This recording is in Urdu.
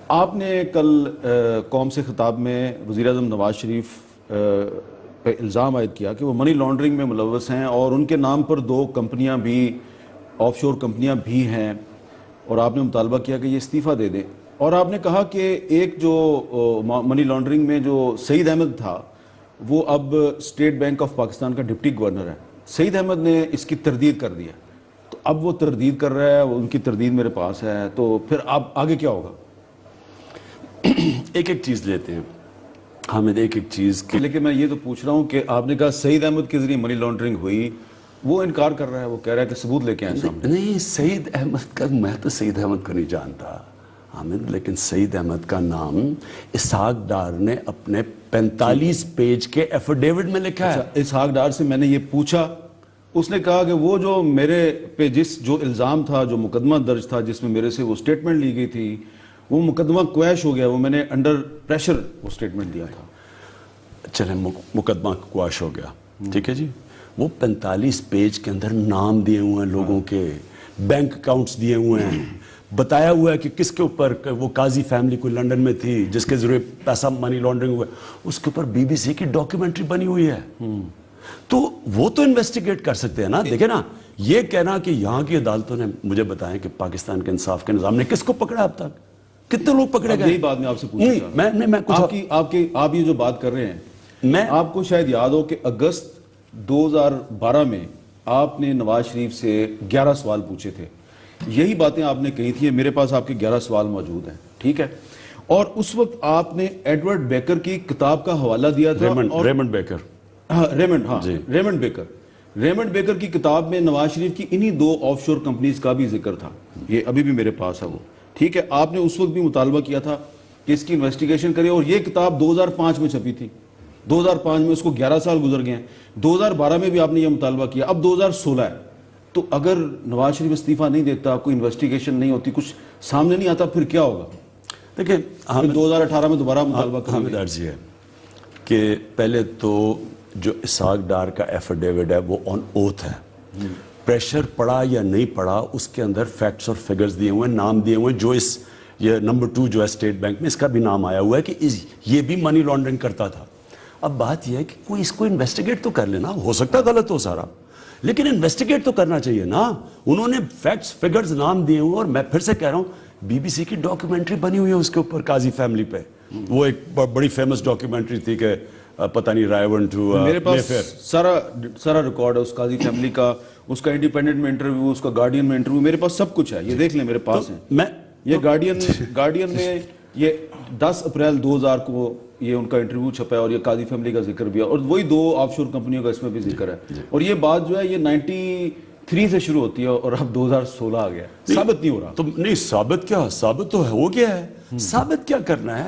آپ نے کل قوم سے خطاب میں وزیر اعظم نواز شریف پہ الزام عائد کیا کہ وہ منی لانڈرنگ میں ملوث ہیں اور ان کے نام پر 2 کمپنیاں بھی آف شور کمپنیاں بھی ہیں، اور آپ نے مطالبہ کیا کہ یہ استعفیٰ دے دیں. اور آپ نے کہا کہ ایک جو منی لانڈرنگ میں جو سعید احمد تھا وہ اب اسٹیٹ بینک آف پاکستان کا ڈپٹی گورنر ہے. سعید احمد نے اس کی تردید کر دیا، تو اب وہ تردید کر رہا ہے، ان کی تردید میرے پاس ہے، تو پھر اب آگے کیا ہوگا؟ ایک ایک چیز لیتے ہیں حامد، ایک ایک چیز کی. لیکن میں یہ تو پوچھ رہا ہوں کہ آپ نے کہا سعید احمد کے ذریعے منی لانڈرنگ ہوئی، وہ انکار کر رہا ہے، وہ کہہ رہا ہے کہ ثبوت لے کے آئیں سامنے. نہیں، سعید احمد کا میں تو سعید احمد کو نہیں جانتا حامد، لیکن سعید احمد کا نام اسحاق ڈار نے اپنے 45 پیج کے ایفیڈیوٹ میں لکھا ہے. اسحاق ڈار سے میں نے یہ پوچھا، اس نے کہا کہ وہ جو میرے پہ جو الزام تھا، جو مقدمہ درج تھا جس میں میرے سے وہ سٹیٹمنٹ لی گئی تھی، وہ مقدمہ کویش ہو گیا، وہ میں نے انڈر پریشر وہ سٹیٹمنٹ دیا تھا. چلیں مقدمہ کویش ہو گیا، ٹھیک ہے جی. وہ 45 پیج کے اندر نام دیے ہوئے ہیں لوگوں کے، بینک اکاؤنٹس دیے ہوئے ہیں، بتایا ہوا ہے کہ کس کے اوپر، وہ قاضی فیملی کوئی لنڈن میں تھی جس کے ذریعے پیسہ منی لانڈرنگ ہوا ہے، اس کے اوپر بی بی سی کی ڈاکیومنٹری بنی ہوئی ہے. تو وہ تو انویسٹیگیٹ کر سکتے ہیں نا. دیکھیں نا، یہ کہنا کہ یہاں کی عدالتوں نے مجھے بتائیں کہ پاکستان کے انصاف کے نظام نے کس کو پکڑا اب تک، کتنے لوگ پکڑے گئے. یہی بات میں آپ سے پوچھا، آپ یہ جو بات کر رہے ہیں، آپ کو شاید یاد ہو کہ اگست 2012 میں آپ نے نواز شریف سے 11 سوال پوچھے تھے. یہی باتیں آپ نے کہی تھی. میرے پاس آپ کے 11 سوال موجود ہیں، ٹھیک ہے. اور اس وقت آپ نے ایڈورڈ بیکر کی کتاب کا حوالہ دیا تھا. ریمنڈ بیکر، ریمنڈ بیکر کی کتاب میں نواز شریف کی انہی 2 آف شور کمپنیز کا بھی ذکر تھا. یہ ابھی بھی میرے پاس ہے وہ، ٹھیک ہے. آپ نے اس وقت بھی مطالبہ کیا تھا کہ اس کی انویسٹیگیشن کرے، اور یہ کتاب 2005 میں چھپی تھی. 2005 میں اس کو 11 سال گزر گئے ہیں. 2012 میں بھی آپ نے یہ مطالبہ کیا، اب 2016 ہے. تو اگر نواز شریف استعفیٰ نہیں دیتا، کوئی انویسٹیگیشن نہیں ہوتی، کچھ سامنے نہیں آتا، پھر کیا ہوگا؟ دیکھیں 2018 میں دوبارہ مطالبہ کریں گے. عرض یہ ہے کہ پہلے تو جو اسحاق ڈار کا ایفیڈیوٹ ہے وہ آن اوتھ ہے. پریشر پڑا یا نہیں پڑا، اس کے اندر فیکٹس اور فگرز دیے ہوئے ہیں، نام دیے ہوئے ہیں. جو یہ نمبر 2 جو ہے اسٹیٹ بینک میں، اس کا بھی نام آیا ہوا ہے کہ یہ بھی منی لانڈرنگ کرتا تھا. اب بات یہ ہے کہ کوئی اس کو انویسٹیگیٹ تو کر لینا، ہو سکتا ہے غلط ہو سارا، لیکن انویسٹیگیٹ تو کرنا چاہیے نا. انہوں نے فیکٹس فگرز نام دیے ہوئے، اور میں پھر سے کہہ رہا ہوں بی بی سی کی ڈاکیومنٹری بنی ہوئی ہے اس کے اوپر قاضی فیملی پہ. وہ ایک بڑی فیمس ڈاکیومنٹری تھی کہ پتہ نہیں رائیون ٹو میرے پاس سارا ریکارڈ ہے اس قاضی فیملی کا، اس کا انڈیپینڈنٹ میں انٹرویو، اس کا گارڈین میں انٹرویو، میرے پاس سب کچھ ہے. یہ دیکھ لیں میرے پاس ہے. یہ گارڈین میں یہ 10 اپریل 2000 کو یہ ان کا انٹرویو چھپا ہے، اور یہ قاضی فیملی کا ذکر بھی ہے، اور وہی 2 آف شور کمپنیوں کا اس میں بھی ذکر ہے. اور یہ بات جو ہے یہ 93 سے شروع ہوتی ہے، اور اب 2016 آ گیا. ثابت نہیں ہو رہا. تو نہیں، ثابت کیا، ثابت تو ہو گیا ہے. ثابت کیا کرنا ہے.